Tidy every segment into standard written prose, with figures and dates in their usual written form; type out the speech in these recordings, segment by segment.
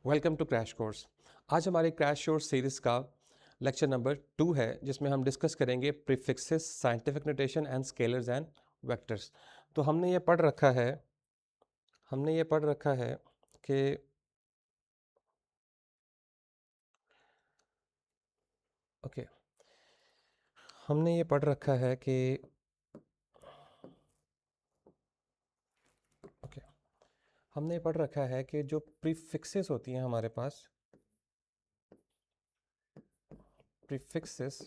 Welcome to crash course. आज हमारे crash course series का लेक्चर नंबर 2 है, जिसमें हम डिस्कस करेंगे prefixes, scientific notation and scalars and vectors. तो हमने ये पढ़ रखा है कि ओके हमने ये पढ़ रखा है कि ओके हमने ये पढ़ रखा है कि जो प्रीफिक्सेस होती हैं हमारे पास, प्रीफिक्सेस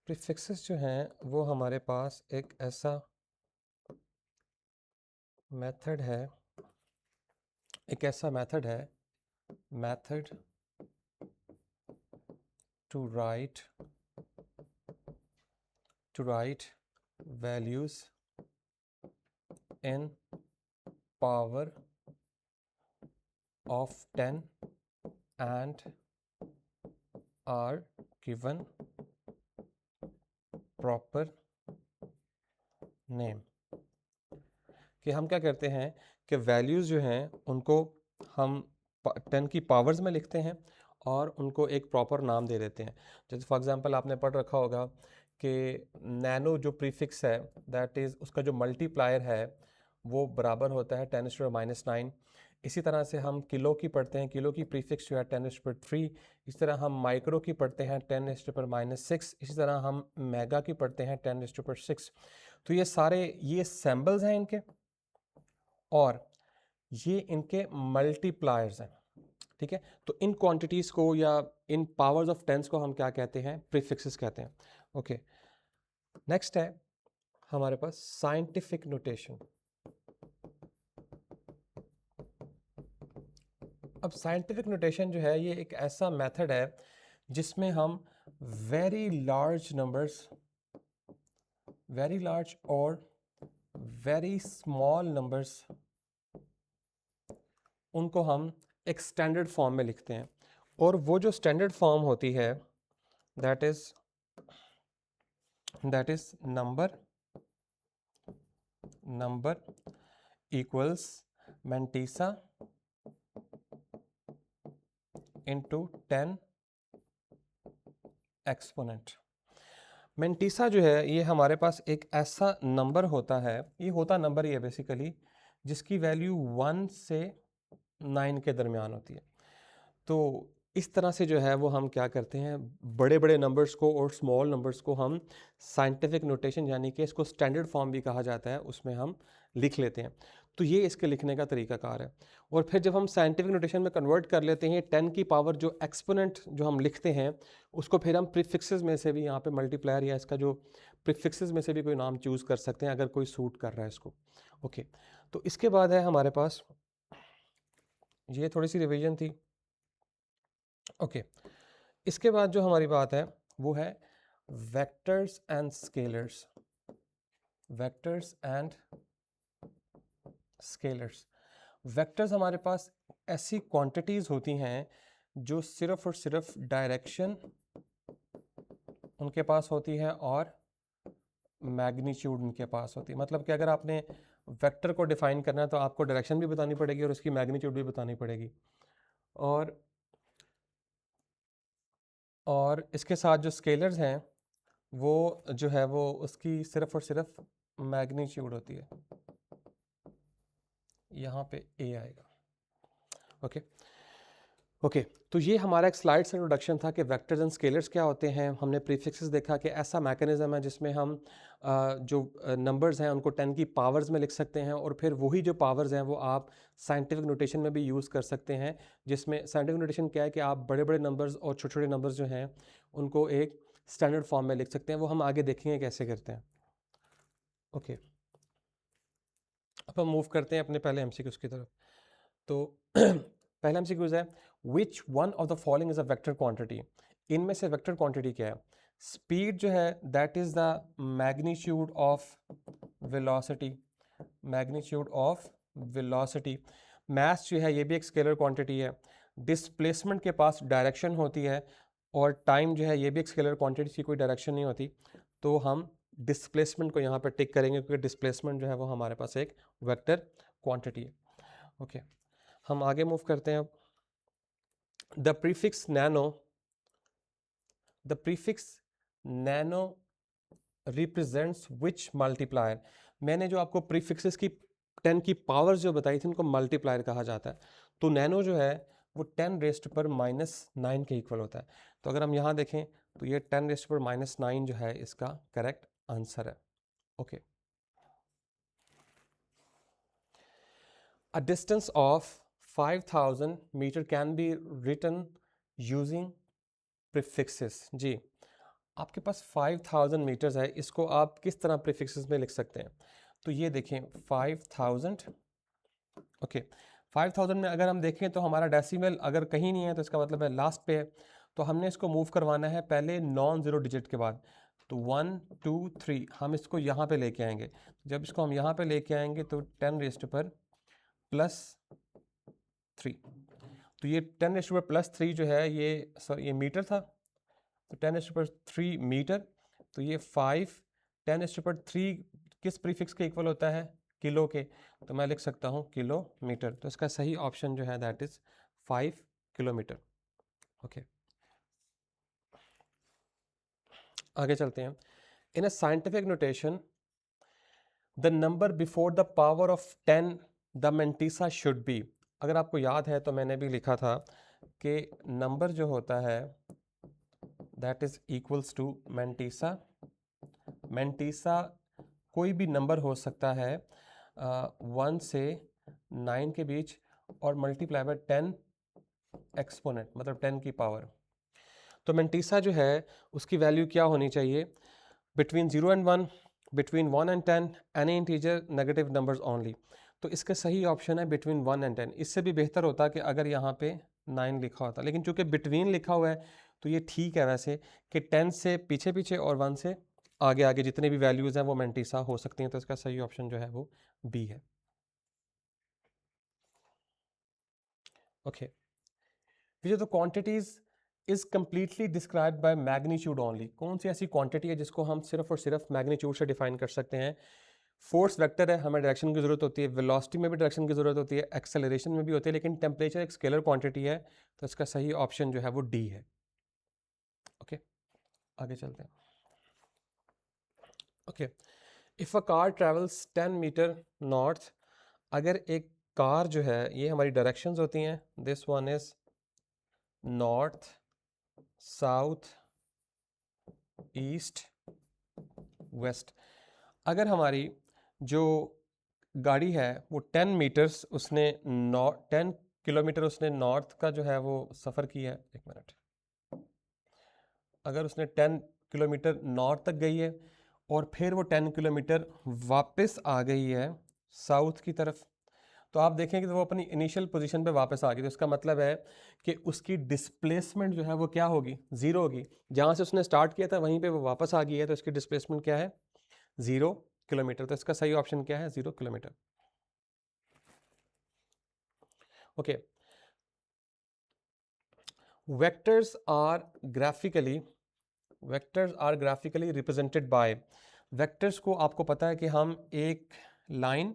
प्रीफिक्सेस जो हैं वो हमारे पास एक ऐसा मेथड है method to write values in power of 10 and are given proper name। कि हम क्या करते हैं कि वैल्यूज़ जो हैं उनको हम 10 की पावर्स में लिखते हैं और उनको एक प्रॉपर नाम दे देते हैं। जैसे फॉर एग्जांपल आपने पढ़ रखा होगा कि नैनो जो प्रीफिक्स है दैट इज़ उसका जो मल्टीप्लायर है वो बराबर होता है 10⁻⁹। इसी तरह से हम किलो की पढ़ते हैं, किलो की प्रीफिक्स जो है 10⁻3। इस तरह हम माइक्रो की पढ़ते हैं 10⁻�6। इसी तरह हम मेगा की पढ़ते हैं 10⁻6। तो ये सारे ये सैम्बल्स हैं इनके, और ये इनके मल्टीप्लायर्स हैं। ठीक है, तो इन क्वांटिटीज़ को या इन पावर्स ऑफ टेंस को हम क्या कहते हैं? प्रीफिक्सेस कहते हैं। ओके, नेक्स्ट है हमारे पास साइंटिफिक नोटेशन। अब साइंटिफिक नोटेशन जो है ये एक ऐसा मेथड है जिसमें हम वेरी लार्ज और वेरी स्मॉल नंबर्स उनको हम एक स्टैंडर्ड फॉर्म में लिखते हैं, और वो जो स्टैंडर्ड फॉर्म होती है that is number equals mantissa into 10 exponent. Mantissa जो है ये हमारे पास एक ऐसा नंबर होता है, ये होता नंबर ही है बेसिकली, जिसकी वैल्यू 1 से 9 के दरमियान होती है। तो इस तरह से जो है वो हम क्या करते हैं, बड़े बड़े नंबर्स को और स्मॉल नंबर्स को हम साइंटिफिक नोटेशन यानी कि इसको स्टैंडर्ड फॉर्म भी कहा जाता है, उसमें हम लिख लेते हैं। तो ये इसके लिखने का तरीकाकार है। और फिर जब हम साइंटिफिक नोटेशन में कन्वर्ट कर लेते हैं 10 की पावर जो एक्सपोनेंट जो हम लिखते हैं उसको फिर हम प्रीफिक्सेस में से भी, यहाँ पे मल्टीप्लायर या इसका जो प्रीफिक्सेस में से भी कोई नाम चूज़ कर सकते हैं अगर कोई सूट कर रहा है इसको। ओके, तो इसके बाद है हमारे पास, ये थोड़ी सी रिवीजन थी। ओके, इसके बाद जो हमारी बात है वो है vectors and scalars. Vectors and scalars vectors हमारे पास ऐसी क्वांटिटीज होती हैं जो सिर्फ और सिर्फ डायरेक्शन उनके पास होती है और मैग्नीट्यूड उनके पास होती है। मतलब कि अगर आपने वेक्टर को डिफाइन करना है तो आपको डायरेक्शन भी बतानी पड़ेगी और उसकी मैग्नीट्यूड भी बतानी पड़ेगी। और इसके साथ जो स्केलर्स हैं वो जो है वो उसकी सिर्फ और सिर्फ मैग्नीट्यूड होती है, यहाँ पे ए आएगा। ओके ओके, तो ये हमारा एक स्लाइड से इंट्रोडक्शन था कि वेक्टर्स एंड स्केलर्स क्या होते हैं। हमने प्रीफिक्सेस देखा कि ऐसा मैकेनिज्म है जिसमें हम जो नंबर्स हैं उनको 10 की पावर्स में लिख सकते हैं, और फिर वही जो पावर्स हैं वो आप साइंटिफिक नोटेशन में भी यूज़ कर सकते हैं, जिसमें साइंटिफिक नोटेशन क्या है कि आप बड़े बड़े नंबर्स और छोटे छोटे नंबर्स जो हैं उनको एक स्टैंडर्ड फॉर्म में लिख सकते हैं। वो हम आगे देखेंगे कैसे करते हैं। ओके, अब हम मूव करते हैं अपने पहले एमसीक्यूज़ की तरफ। तो पहला एमसीक्यूज़ है, which one of the following is a vector quantity. इनमें से वेक्टर क्वांटिटी क्या है? स्पीड जो है that is the magnitude of velocity. Magnitude of velocity. Mass जो है ये भी एक स्केलर क्वांटिटी है। डिस्प्लेसमेंट के पास डायरेक्शन होती है, और टाइम जो है ये भी एक स्केलर क्वांटिटी की कोई डायरेक्शन नहीं होती। तो हम डिस्प्लेसमेंट को यहाँ पर टिक करेंगे क्योंकि डिस्प्लेसमेंट जो है वो हमारे पास एक वेक्टर क्वांटिटी है। ओके, हम आगे मूव करते हैं अब। The prefix nano represents which multiplier. मैंने जो आपको प्रीफिक्सेस की 10 की पावर्स जो बताई थी उनको मल्टीप्लायर कहा जाता है। तो नैनो जो है वो 10 रेस्ट पर -9 के इक्वल होता है। तो अगर हम यहाँ देखें तो ये 10 रेस्ट पर -9 जो है इसका करेक्ट आंसर है। Okay, a distance of 5000 metre can be written using prefixes. जी, आपके पास 5000 मीटर्स है, इसको आप किस तरह प्रीफिक्सेस में लिख सकते हैं? तो ये देखें 5000, ओके, 5000 में अगर हम देखें तो हमारा डेसिमल अगर कहीं नहीं है तो इसका मतलब है लास्ट पे है। तो हमने इसको मूव करवाना है पहले नॉन ज़ीरो डिजिट के बाद। तो 1 2 3 हम इसको यहाँ पे लेके आएंगे। जब इसको हम यहाँ पे लेके आएंगे तो 10 रेस्ट पर +3। तो ये 10 रेस्ट पर +3 जो है ये मीटर था। तो 10 रेस्ट पर 3 मीटर। तो ये 5 10 रेस्ट पर 3 किस प्रीफिक्स के इक्वल होता है? किलो के। तो मैं लिख सकता हूँ किलोमीटर। तो इसका सही ऑप्शन जो है दैट इज 5 किलोमीटर। ओके, आगे चलते हैं। In a scientific notation the number before the power of 10 the mantissa should be. अगर आपको याद है तो मैंने भी लिखा था कि नंबर जो होता है that is equals to mantissa. Mantissa कोई भी नंबर हो सकता है 1 से 9 के बीच और मल्टीप्लाई बाय 10 एक्सपोनेंट, मतलब 10 की पावर। तो मेंटिसा जो है उसकी वैल्यू क्या होनी चाहिए? Between 0 and 1, between 1 and 10, any integer negative numbers only. तो इसका सही ऑप्शन है बिटवीन 1 एंड 10। इससे भी बेहतर होता कि अगर यहाँ पे 9 लिखा होता, लेकिन चूंकि बिटवीन लिखा हुआ है तो ये ठीक है वैसे कि 10 से पीछे पीछे और 1 से आगे आगे जितने भी वैल्यूज़ हैं वो मेंटिसा हो सकती हैं। तो इसका सही ऑप्शन जो है वो बी है। Okay, which the quantities is completely described by magnitude only. कौन सी ऐसी क्वांटिटी है जिसको हम सिर्फ और सिर्फ मैग्नीट्यूड से डिफाइन कर सकते हैं? फोर्स वेक्टर है, हमें डायरेक्शन की जरूरत होती है, वेलोसिटी में भी डायरेक्शन की जरूरत होती है, एक्सेलरेशन में भी होती है, लेकिन टेम्परेचर एक स्केलर क्वांटिटी है। तो इसका सही ऑप्शन जो है वो डी है। ओके, आगे चलते हैं। Okay, if a car travels 10 metre north, अगर एक कार जो है, ये हमारी डायरेक्शंस होती हैं, this one is north, south, east, west. अगर हमारी जो गाड़ी है वो 10 मीटर्स उसने 10 किलोमीटर उसने नॉर्थ का जो है वो सफ़र किया है, एक मिनट, अगर उसने 10 किलोमीटर नॉर्थ तक गई है और फिर वो 10 किलोमीटर वापस आ गई है साउथ की तरफ, तो आप देखेंगे कि वो अपनी इनिशियल पोजीशन पे वापस आ गई। तो इसका मतलब है कि उसकी डिस्प्लेसमेंट जो है वो क्या होगी? ज़ीरो होगी। जहाँ से उसने स्टार्ट किया था वहीं पे वो वापस आ गई है, तो इसकी डिस्प्लेसमेंट क्या है? 0 किलोमीटर। तो इसका सही ऑप्शन क्या है? 0 kilometre. Okay, vectors are graphically represented by. Vectors को आपको पता है कि हम एक लाइन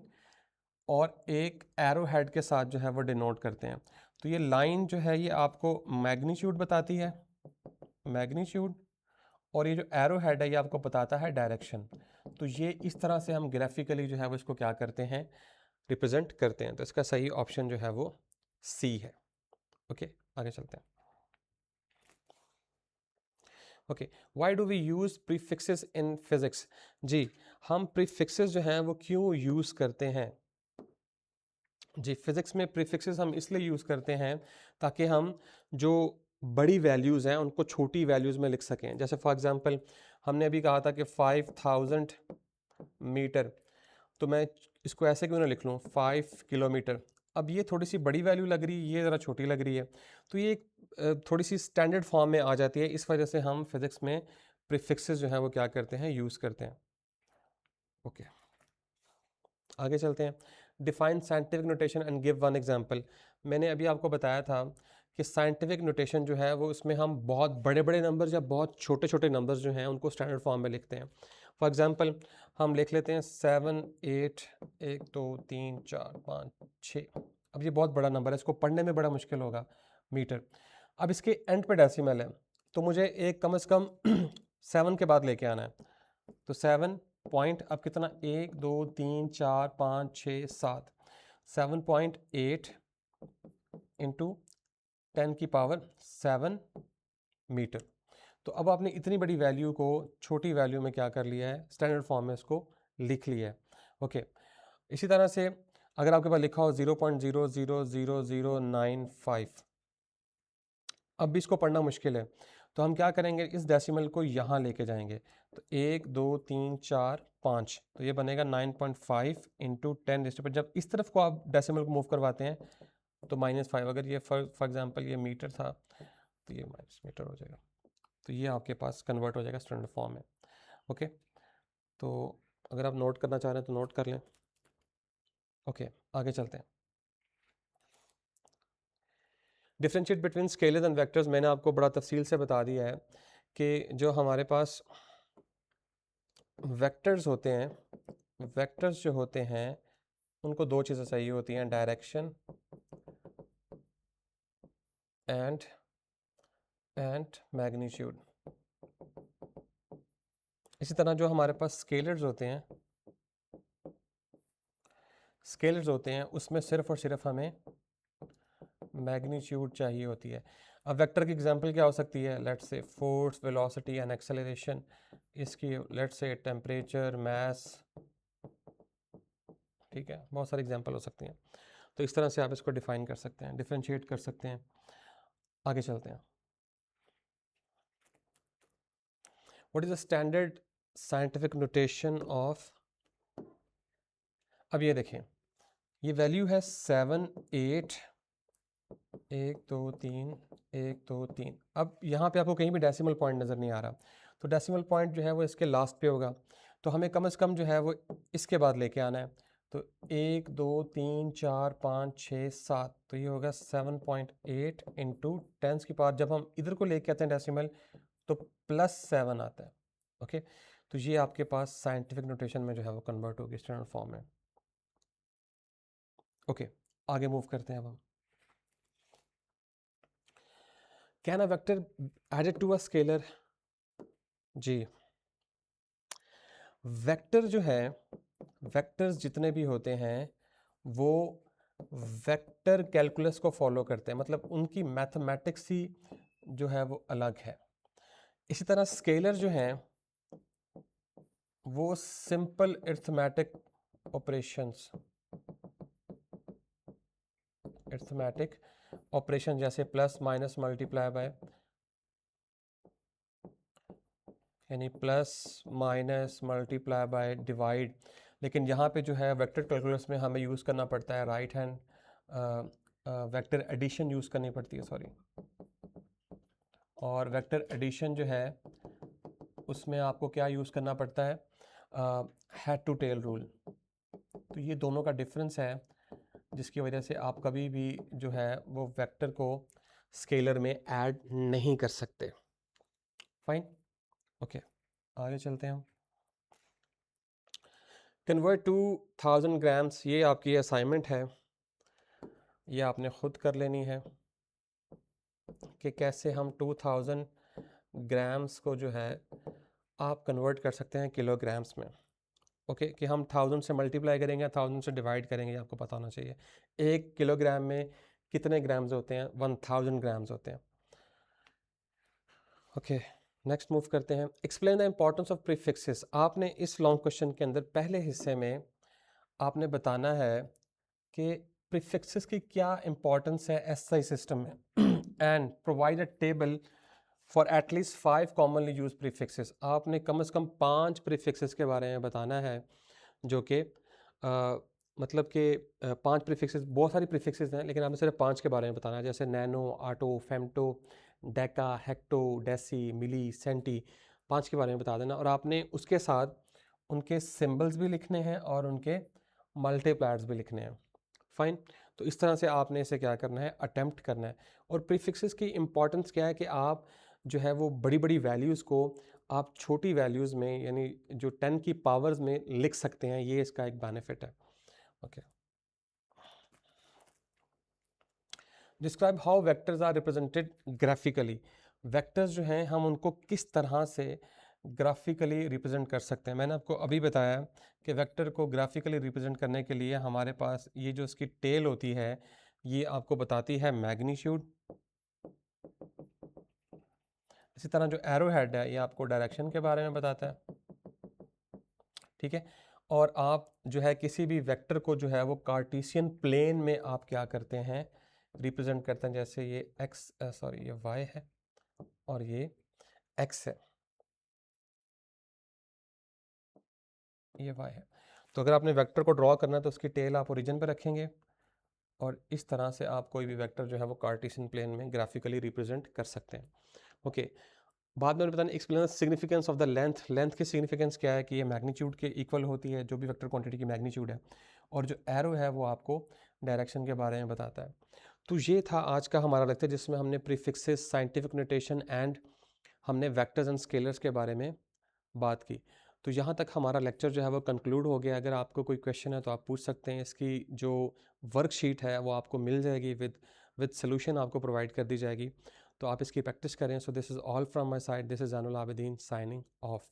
और एक एरो हेड के साथ जो है वो डिनोट करते हैं। तो ये लाइन जो है ये आपको मैग्नीट्यूड बताती है, मैग्नीट्यूड, और ये जो एरो हेड है ये आपको बताता है डायरेक्शन। तो ये इस तरह से हम ग्राफिकली जो है वो इसको क्या करते हैं? रिप्रेजेंट करते हैं। तो इसका सही ऑप्शन जो है वो सी है। ओके, आगे चलते हैं। Okay, why do we use prefixes in physics? जी, हम प्रीफिक्सेस जो हैं वो क्यों यूज़ करते हैं? जी, फिज़िक्स में प्रीफिक्सेस हम इसलिए यूज़ करते हैं ताकि हम जो बड़ी वैल्यूज़ हैं उनको छोटी वैल्यूज़ में लिख सकें। जैसे फॉर एग्जांपल हमने अभी कहा था कि 5000 मीटर, तो मैं इसको ऐसे क्यों ना लिख लूँ 5 किलोमीटर। अब ये थोड़ी सी बड़ी वैल्यू लग रही है, ये ज़रा छोटी लग रही है, तो ये एक थोड़ी सी स्टैंडर्ड फॉर्म में आ जाती है। इस वजह से हम फिज़िक्स में प्रीफिक्सेस जो हैं वो क्या करते हैं? यूज़ करते हैं। ओके, आगे चलते हैं। Define scientific notation and give one example. मैंने अभी आपको बताया था कि साइंटिफिक नोटेशन जो है वो इसमें हम बहुत बड़े बड़े नंबर्स या बहुत छोटे छोटे नंबर्स जो हैं उनको स्टैंडर्ड फॉर्म में लिखते हैं। फॉर एग्जांपल हम लिख लेते हैं 7 8 1 2 3 4 5 6। अब ये बहुत बड़ा नंबर है, इसको पढ़ने में बड़ा मुश्किल होगा, मीटर। अब इसके एंड पे डेसिमल है, तो मुझे एक कम से कम 7 के बाद लेके आना है। तो 7 पॉइंट, अब कितना, 1 2 3 4 5 6 7, 7.8 इंटू 10 की पावर 7 मीटर। तो अब आपने इतनी बड़ी वैल्यू को छोटी वैल्यू में क्या कर लिया है, स्टैंडर्ड फॉर्म में इसको लिख लिया है। ओके, इसी तरह से अगर आपके पास लिखा हो 0.000095, अब भी इसको पढ़ना मुश्किल है, तो हम क्या करेंगे, इस डेसिमल को यहाँ लेके जाएंगे। तो 1 2 3 4 5, तो ये बनेगा 9.5 इंटू 10 पर। जब इस तरफ को आप डेसिमल को मूव करवाते हैं तो -5, अगर ये फॉर एग्जांपल ये मीटर था तो ये माइनस मीटर हो जाएगा। तो ये आपके पास कन्वर्ट हो जाएगा स्टैंडर्ड फॉर्म में। ओके, तो अगर आप नोट करना चाह रहे हैं तो नोट कर लें। ओके, आगे चलते हैं। Differentiate between scalars and vectors, मैंने आपको बड़ा तफसील से बता दिया है कि जो हमारे पास वेक्टर्स होते हैं, वेक्टर्स जो होते हैं उनको दो चीज़ें चाहिए होती हैं, डायरेक्शन एंड मैग्नीट्यूड। इसी तरह जो हमारे पास स्केलर्स होते हैं, उसमें सिर्फ और सिर्फ हमें मैग्नीट्यूड चाहिए होती है। अब वेक्टर की एग्जांपल क्या हो सकती है, let's say force, velocity and acceleration. इसकी लेट्स से टेम्परेचर, मास, ठीक है, बहुत सारी एग्जांपल हो सकती हैं। तो इस तरह से आप इसको डिफाइन कर सकते हैं, डिफरेंशिएट कर सकते हैं। आगे चलते हैं। What is the standard scientific notation of, अब ये देखें, ये वैल्यू है 7 8 1 2 3 1 2 3। अब यहाँ पे आपको कहीं भी डेसिमल पॉइंट नज़र नहीं आ रहा, तो डेसिमल पॉइंट जो है वो इसके लास्ट पे होगा, तो हमें कम से कम जो है वो इसके बाद लेके आना है। तो 1 2 3 4 5 6 7, तो ये होगा 7.8 इंटू 10 की पावर, जब हम इधर को लेके आते हैं डेसिमल तो +7 आता है। ओके, तो ये आपके पास साइंटिफिक नोटेशन में जो है वो कन्वर्ट होगी स्टैंडर्ड फॉर्म में। ओके, आगे मूव करते हैं अब हम। Can a vector added to a scalar, जी वेक्टर जो है, वेक्टर्स जितने भी होते हैं वो वेक्टर कैलकुलस को फॉलो करते हैं, मतलब उनकी मैथमेटिक्स ही जो है वो अलग है। इसी तरह स्केलर जो हैं वो simple arithmetic operations, arithmetic operation जैसे प्लस माइनस मल्टीप्लाई बाय, यानी plus minus multiply by divide. लेकिन यहाँ पे जो है वेक्टर कैलकुलस में हमें यूज़ करना पड़ता है right hand, vector addition use करनी पड़ती है, सॉरी। और वेक्टर एडिशन जो है उसमें आपको क्या यूज़ करना पड़ता है, हेड टू टेल रूल। तो ये दोनों का डिफरेंस है जिसकी वजह से आप कभी भी जो है वो वेक्टर को स्केलर में ऐड नहीं कर सकते। फाइन, ओके, आगे चलते हैं हम। कन्वर्ट 2000 ग्राम्स, ये आपकी असाइनमेंट है, ये आपने ख़ुद कर लेनी है कि कैसे हम 2000 ग्राम्स को जो है आप कन्वर्ट कर सकते हैं किलोग्राम्स में। ओके, कि हम 1000 से मल्टीप्लाई करेंगे, 1000 से डिवाइड करेंगे, आपको पता होना चाहिए 1 किलोग्राम में कितने ग्राम्स होते हैं, 1000 ग्राम्स होते हैं। ओके, नेक्स्ट मूव करते हैं। Explain the importance of prefixes. आपने इस लॉन्ग क्वेश्चन के अंदर पहले हिस्से में आपने बताना है कि प्रीफिक्सेस की क्या इंपॉर्टेंस है एसआई सिस्टम में and provide a table for at least 5 commonly use prefixes. आपने कम से कम 5 प्रीफिक्सेस के बारे में बताना है जो कि मतलब कि 5 प्रीफिक्सेस, बहुत सारी प्रीफिक्सेस हैं लेकिन आपने सिर्फ 5 के बारे में बताना है, जैसे nano, atto, femto, deca, hecto, deci, milli, centi, 5 के बारे में बता देना। और आपने उसके साथ उनके सिंबल्स भी लिखने हैं और उनके मल्टीप्लायर्स भी लिखने हैं। फाइन, तो इस तरह से आपने इसे क्या करना है, अटेम्प्ट करना है। और प्रीफिक्सेस की इंपॉर्टेंस क्या है कि आप जो है वो बड़ी बड़ी वैल्यूज़ को आप छोटी वैल्यूज़ में, यानी जो 10 की पावर्स में लिख सकते हैं, ये इसका एक बेनिफिट है। Okay, describe how vectors are represented graphically. Vectors जो हैं हम उनको किस तरह से ग्राफिकली रिप्रेजेंट कर सकते हैं। मैंने आपको अभी बताया कि वेक्टर को ग्राफिकली रिप्रेजेंट करने के लिए हमारे पास ये जो इसकी टेल होती है ये आपको बताती है मैग्नीट्यूड। इसी तरह जो एरो हेड है ये आपको डायरेक्शन के बारे में बताता है, ठीक है। और आप जो है किसी भी वेक्टर को जो है वो कार्टेशियन प्लेन में आप क्या करते हैं, रिप्रेजेंट करते हैं। जैसे ये एक्स सॉरी ये वाई है और ये एक्स है, ये वाई है। तो अगर आपने वेक्टर को ड्रॉ करना है तो उसकी टेल आप ओरिजिन पे रखेंगे और इस तरह से आप कोई भी वेक्टर जो है वो कार्टेशियन प्लेन में ग्राफिकली रिप्रेजेंट कर सकते हैं। ओके, बाद में बताना explain significance of the length. Length की सिग्निफिकेंस क्या है कि ये मैग्नीट्यूड के इक्वल होती है, जो भी वेक्टर क्वांटिटी की मैग्नीट्यूड है। और जो एरो है वो आपको डायरेक्शन के बारे में बताता है। तो ये था आज का हमारा लेक्चर जिसमें हमने प्रीफिक्सेस, साइंटिफिक नोटेशन एंड हमने वेक्टर्स एंड स्केलर्स के बारे में बात की। तो यहाँ तक हमारा लेक्चर जो है वो कंक्लूड हो गया। अगर आपको कोई क्वेश्चन है तो आप पूछ सकते हैं। इसकी जो वर्कशीट है वो आपको मिल जाएगी, विद सोल्यूशन आपको प्रोवाइड कर दी जाएगी। तो आप इसकी प्रैक्टिस करें। So this is all from my side. This is Zainul Abidin signing off.